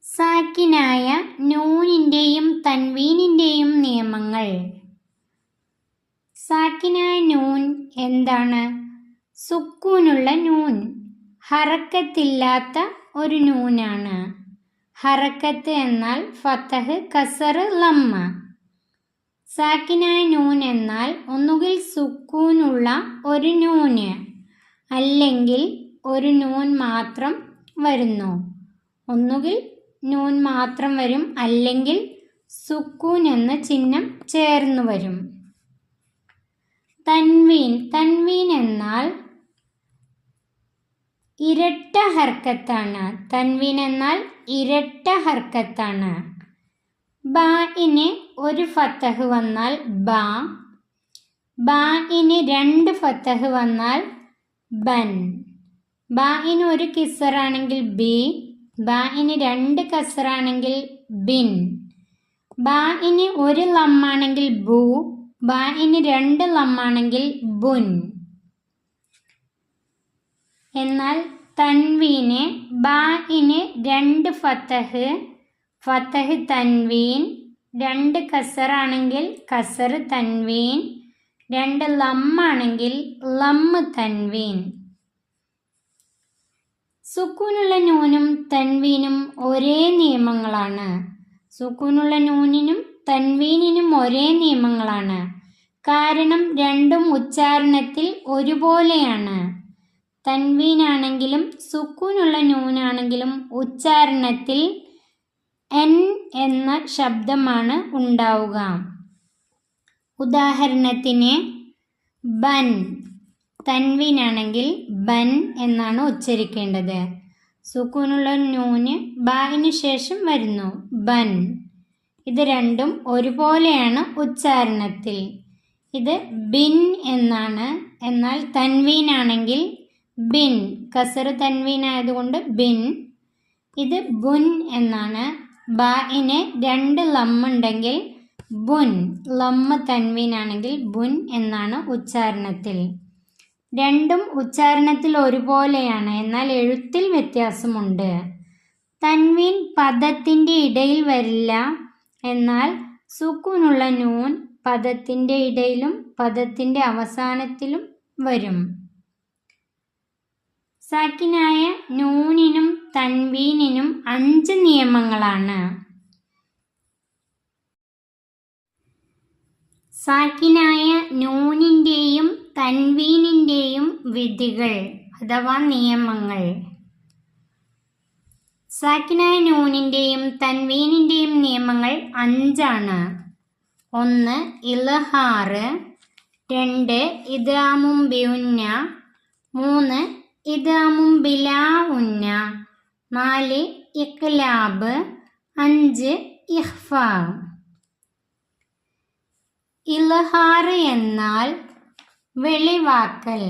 സാക്കിനായ നൂനിൻ്റെയും തൻവീനിൻ്റെയും നിയമങ്ങൾ. സാക്കിനായ നൂൻ എന്താണ്? സുക്കൂനുള്ള നൂൻ, ഹറക്കത്തില്ലാത്ത ഒരു നൂനാണ്. ഹറക്കത്ത് എന്നാൽ ഫതഹ്, കസറ്, ലമ്മ. സാക്കിനായ നൂൻ എന്നാൽ ഒന്നുകിൽ സുക്കൂനുള്ള ഒരു നൂന് അല്ലെങ്കിൽ ഒരു നൂൻ മാത്രം വരുന്നു. ഒന്നുകിൽ നൂൻ മാത്രം വരും, അല്ലെങ്കിൽ സുക്കൂൻ എന്ന ചിഹ്നം ചേർന്നു വരും. തൻവീൻ. തൻവീൻ എന്നാൽ ഇരട്ട ഹർക്കത്താണ്. തൻവീൻ എന്നാൽ ഇരട്ട ഹർക്കത്താണ്. ബാഇന് ഒരു ഫതഹ് വന്നാൽ ബ, ബാഇന് രണ്ട് ഫതഹ് വന്നാൽ ബൻ, ബാഇന് ഒരു കിസറാണെങ്കിൽ ബി, ബാഇന് രണ്ട് കസറാണെങ്കിൽ ബിൻ, ബാഇന് ഒരു ലമ്മാണെങ്കിൽ ബു, ബാഇന് രണ്ട് ലമ്മാണെങ്കിൽ ബുൻ. എന്നാൽ തൻവീന് ബാഇന് രണ്ട് ഫതഹ്, ഫതഹ് തൻവീൻ, രണ്ട് കസറാണെങ്കിൽ കസറ് തൻവീൻ, രണ്ട് ലമ്മാണെങ്കിൽ ലമ്മ് തൻവീൻ. സുക്കൂനുള്ള നൂനും തൻവീനും ഒരേ നിയമങ്ങളാണ്. സുക്കൂനുള്ള നൂനിനും തൻവീനിനും ഒരേ നിയമങ്ങളാണ്. കാരണം രണ്ടും ഉച്ചാരണത്തിൽ ഒരുപോലെയാണ്. തൻവീനാണെങ്കിലും സുക്കൂനുള്ള നൂനാണെങ്കിലും ഉച്ചാരണത്തിൽ എൻ എന്ന ശബ്ദമാണ് ഉണ്ടാവുക. ഉദാഹരണത്തിന് ബൻ, തൻവീനാണെങ്കിൽ ബൻ എന്നാണ് ഉച്ചരിക്കേണ്ടത്. സുക്കൂനുള്ള നൂന് ബായിന് ശേഷം വരുന്നു, ബൻ. ഇത് രണ്ടും ഒരുപോലെയാണ് ഉച്ചാരണത്തിൽ. ഇത് ബിൻ എന്നാണ്. എന്നാൽ തൻവീനാണെങ്കിൽ ബിൻ, കസറ് തൻവീൻ ആയതുകൊണ്ട് ബിൻ. ഇത് ബുൻ എന്നാണ്. ബായിന് രണ്ട് ലമ്മുണ്ടെങ്കിൽ ബുൻ, ലമ്മ് തൻവീനാണെങ്കിൽ ബുൻ എന്നാണ് ഉച്ചാരണത്തിൽ. രണ്ടും ഉച്ചാരണത്തിൽ ഒരുപോലെയാണ്, എന്നാൽ എഴുത്തിൽ വ്യത്യാസമുണ്ട്. തൻവീൻ പദത്തിൻ്റെ ഇടയിൽ വരില്ല, എന്നാൽ സുക്കൂനുള്ള നൂൻ പദത്തിൻ്റെ ഇടയിലും പദത്തിൻ്റെ അവസാനത്തിലും വരും. സാക്കിനായ നൂനിനും തൻവീനിനും 5 നിയമങ്ങളാണ്. സാക്കിനായ നൂനിൻ്റെയും തൻവീനിൻ്റെയും വിധികൾ അഥവാ നിയമങ്ങൾ. സാക്കിനായ നൂനിൻ്റെയും തൻവീനിൻ്റെയും നിയമങ്ങൾ 5 ആണ്. 1 ഇൽഹാറ്, 2 ഇദ്ഗാമും ബിഉന്ന, 3 ഇദ്ഗാമും ബിലാ ഉന്ന, 4 ഇഖ്ലാബ്, 5 ഇഖ്ഫാ. ഇൽഹാറ് എന്നാൽ വെളിവാക്കൽ,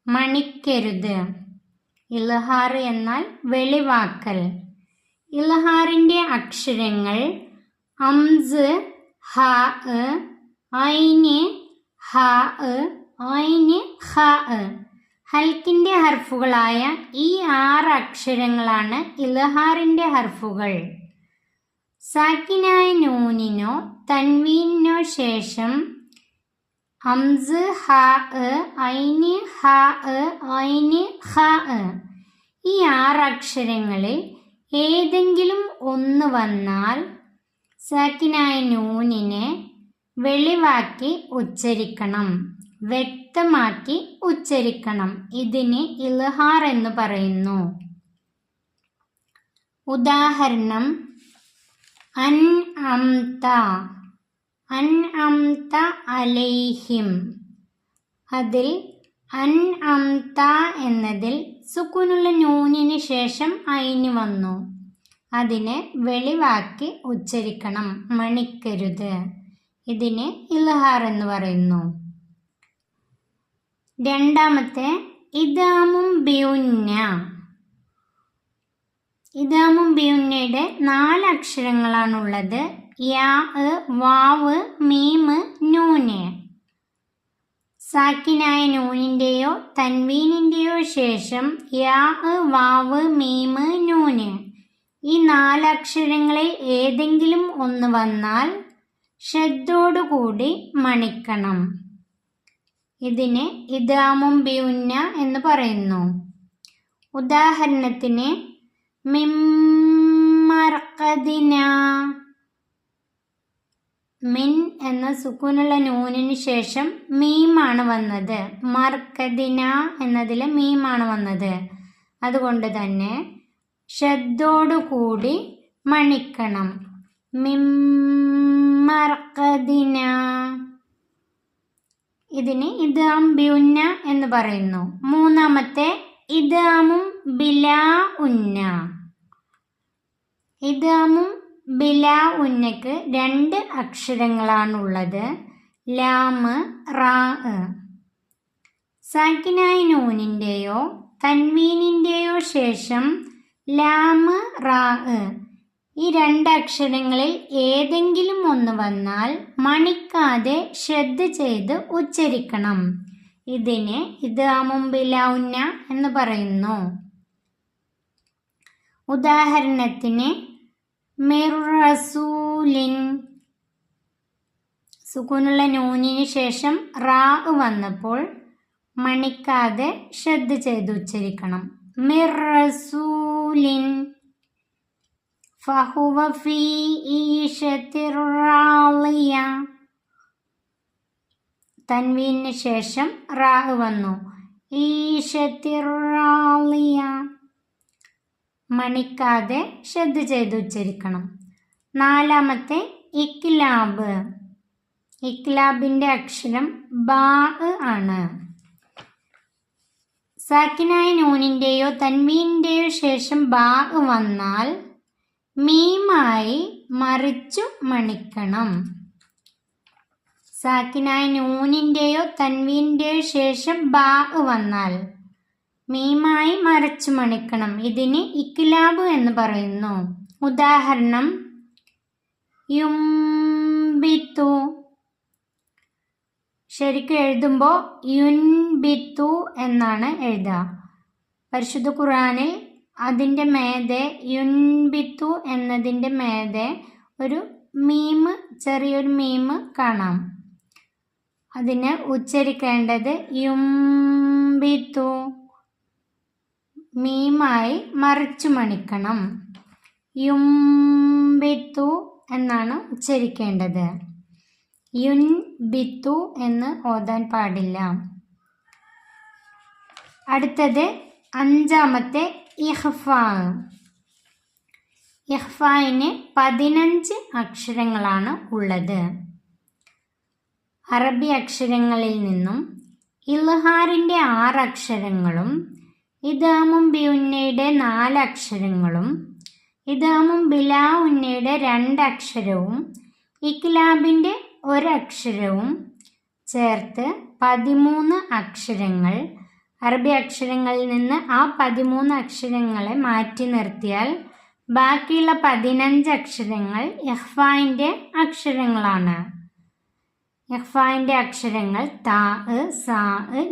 മണിക്കരുത്. ഇൽഹാറ് എന്നാൽ വെളിവാക്കൽ. ഇൽഹാറിൻ്റെ അക്ഷരങ്ങൾ അംസ്, ഹ, ഐന്, ഹ, ഐന്, ഹ. ഹൽക്കിൻ്റെ ഹർഫുകളായ ഈ 6 അക്ഷരങ്ങളാണ് ഇൽഹാറിൻ്റെ ഹർഫുകൾ. സാക്കിനായ നൂനിനോ തൻവീനിനോ ശേഷം അംസ്, ഹ, ഐന്, ഹ, ഐന്, ഹ, ഈ 6 അക്ഷരങ്ങളിൽ ഏതെങ്കിലും ഒന്ന് വന്നാൽ സാക്കിനായ നൂനിനെ വെളിവാക്കി ഉച്ചരിക്കണം, വ്യക്തമാക്കി ഉച്ചരിക്കണം. ഇതിന് ഇൽഹാർ എന്ന് പറയുന്നു. ഉദാഹരണം അൻഅംത, അൻഅംത അലൈഹിം. അതിൽ അൻഅംത എന്നതിൽ സുക്കൂനുള്ള നൂനിന് ശേഷം ഐന് വന്നു. അതിനെ വെളിവാക്കി ഉച്ചരിക്കണം, മണിക്കരുത്. ഇതിനെ ഇൽഹാർ എന്ന് പറയുന്നു. രണ്ടാമത്തെ ഇദ്ഗാമും ബിഉന്ന. ഇദ്ഗാമും ബിഉന്നയുടെ 4 അക്ഷരങ്ങളാണുള്ളത്. യാ, വാവ്, മീമ്, നൂന്. സാക്കിനായ നൂനിൻ്റെയോ തൻവീനിൻ്റെയോ ശേഷം യാ, വാവ്, മീമ്, നൂന് ഈ 4 അക്ഷരങ്ങളിൽ ഏതെങ്കിലും ഒന്ന് വന്നാൽ ഷദ്ദോടുകൂടി മണിക്കണം. ഇതിനെ ഇദ്ഗാമും ബിഗുന്ന എന്ന് പറയുന്നു. ഉദാഹരണത്തിന് മിൻ മർഖദിന. മിൻ എന്ന സുക്കൂനുള്ള നൂനിന് ശേഷം മീമാണ് വന്നത്. മർഖദിന എന്നതിൽ മീമാണ് വന്നത്. അതുകൊണ്ട് തന്നെ ഷദ്ദോടുകൂടി മണിക്കണം. മിൻ മർഖദിന. ഇതിന് ഇദ്ഗാം ബിഗുന്ന എന്ന് പറയുന്നു. മൂന്നാമത്തെ ഇദ്ഗാമും ബിലാ ഉന്ന. ഇദ്ഗാമും ബിലാ ഉന്നക്ക് 2 അക്ഷരങ്ങളാണുള്ളത്. ലാമ് റാ. സാക്കിനായ നൂനിൻ്റെയോ തൻവീനിൻ്റെയോ ശേഷം ലാമ് റാ ഈ 2 അക്ഷരങ്ങളിൽ ഏതെങ്കിലും ഒന്ന് വന്നാൽ മണിക്കാതെ ശ്രദ്ധ ചെയ്ത് ഉച്ചരിക്കണം. ഇതിനെ ഇദ്ഗാമും ബിലാ ഉന്ന എന്ന് പറയുന്നു. ഉദാഹരണത്തിന് മിർ റസൂലിൻ. സുക്കൂനുള്ള നൂനിന് ശേഷം റാ വന്നപ്പോൾ മണിക്കാതെ ശ്രദ്ധ ചെയ്ത് ഉച്ചരിക്കണം. മിർ റസൂലിൻ ഫഹുവ ഫീ ഈശത്തിർ റാളിയ. തൻവീന് ശേഷം റാ വന്നു. ഈശത്തിർ റാളിയ. മണിക്കാതെ ശ്രദ്ധ ചെയ്ത് ഉച്ചരിക്കണം. നാലാമത്തെ ഇക്ലാബ്. ഇക്ലാബിൻ്റെ അക്ഷരം ബാ ആണ്. സാക്കിനായ നൂനിൻ്റെയോ തൻവീനിൻ്റെയോ ശേഷം ബാ വന്നാൽ മീമായി മറിച്ചു മണിക്കണം. സാക്കിനായ നൂനിൻ്റെയോ തൻവീനിൻ്റെയോ ശേഷം ബാ വന്നാൽ മീമായി മറിച്ചു മണിക്കണം. ഇതിന് ഇക്ലാബ് എന്ന് പറയുന്നു. ഉദാഹരണം യുംബിത്തു. ശരിക്കും എഴുതുമ്പോൾ യുൻബിത്തു എന്നാണ് എഴുതുക. പരിശുദ്ധ ഖുർആനിൽ അതിൻ്റെ മേതെ യുൻബിത്തു എന്നതിൻ്റെ മേതെ ഒരു മീമ്, ചെറിയൊരു മീമ് കാണാം. അതിന് ഉച്ചരിക്കേണ്ടത് യുംബിത്തു. മീമായി മറിച്ചു മണിക്കണം. യുംബിത്തു എന്നാണ് ഉച്ചരിക്കേണ്ടത്. യുൻബിത്തു എന്ന് ഓതാൻ പാടില്ല. അടുത്തത് അഞ്ചാമത്തെ ഇഖ്ഫാ. ഇഖ്ഫായിന് 15 അക്ഷരങ്ങളാണ് ഉള്ളത്. അറബി അക്ഷരങ്ങളിൽ നിന്നും ഇൽഹാറിൻ്റെ 6 അക്ഷരങ്ങളും ഇദ്ഗാമും ബിഗുന്നയുടെ 4 അക്ഷരങ്ങളും ഇദ്ഗാമും ബിലാ ഉന്നയുടെ 2 അക്ഷരവും ഇക്ലാബിൻ്റെ 1 അക്ഷരവും ചേർത്ത് 13 അക്ഷരങ്ങൾ. അറബി അക്ഷരങ്ങളിൽ നിന്ന് ആ 13 അക്ഷരങ്ങളെ മാറ്റി നിർത്തിയാൽ ബാക്കിയുള്ള 15 അക്ഷരങ്ങൾ ഇഖ്ഫായിൻ്റെ അക്ഷരങ്ങളാണ്. ഇഖ്ഫായിൻ്റെ അക്ഷരങ്ങൾ താ, സാ,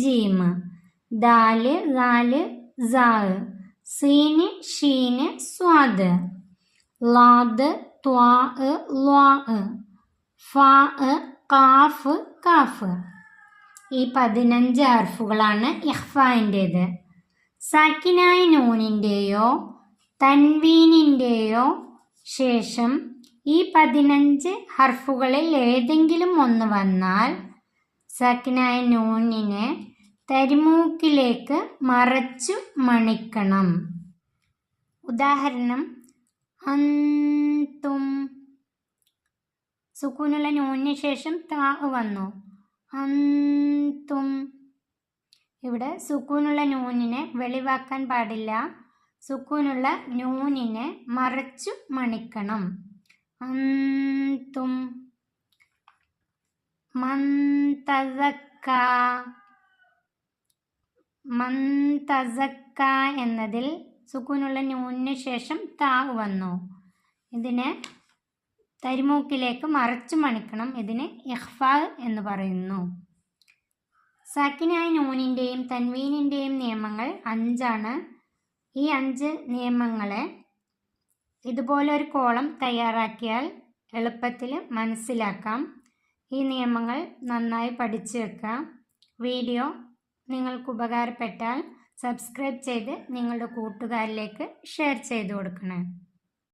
ജീമ്, ദാല്, ലാല്, സാ, സീന്, ഷീന്, സ്വാദ്, ലാദ്, ത്വാ, ല്വാ, ഫാ, ഖാഫ്, കാഫ്. ഈ 15 ഹർഫുകളാണ് ഇഖ്ഫായിൻ്റേത്. സാക്കിനായ നൂനിൻ്റെയോ തൻവീനിൻ്റെയോ ശേഷം ഈ 15 ഹർഫുകളിൽ ഏതെങ്കിലും ഒന്ന് വന്നാൽ സാക്കിനായ നൂനിനെ തരിമൂക്കിലേക്ക് മറച്ചു മണിക്കണം. ഉദാഹരണം അന്തും. സുക്കൂനുള്ള നൂനിന് ശേഷം താ വന്നു. അന്തും. ഇവിടെ സുക്കൂനുള്ള നൂനിനെ വെളിവാക്കാൻ പാടില്ല. സുക്കൂനുള്ള നൂനിനെ മറച്ചു മണിക്കണം. അന്തും. മന്തസക്ക. മന്തസക്ക എന്നതിൽ സുക്കൂനുള്ള നൂനിന് ശേഷം താ വന്നു. ഇതിനെ തരിമൂക്കിലേക്ക് മറച്ചു മണിക്കണം. ഇതിന് ഇഖ്ഫാ എന്ന് പറയുന്നു. സാക്കിനായ നൂനിൻ്റെയും തൻവീനിൻ്റെയും നിയമങ്ങൾ 5 ആണ്. ഈ 5 നിയമങ്ങളെ ഇതുപോലെ ഒരു കോളം തയ്യാറാക്കിയാൽ എളുപ്പത്തിൽ മനസ്സിലാക്കാം. ഈ നിയമങ്ങൾ നന്നായി പഠിച്ചു വെക്കാം. വീഡിയോ നിങ്ങൾക്ക് ഉപകാരപ്പെട്ടാൽ സബ്സ്ക്രൈബ് ചെയ്ത് നിങ്ങളുടെ കൂട്ടുകാരിലേക്ക് ഷെയർ ചെയ്ത് കൊടുക്കണം.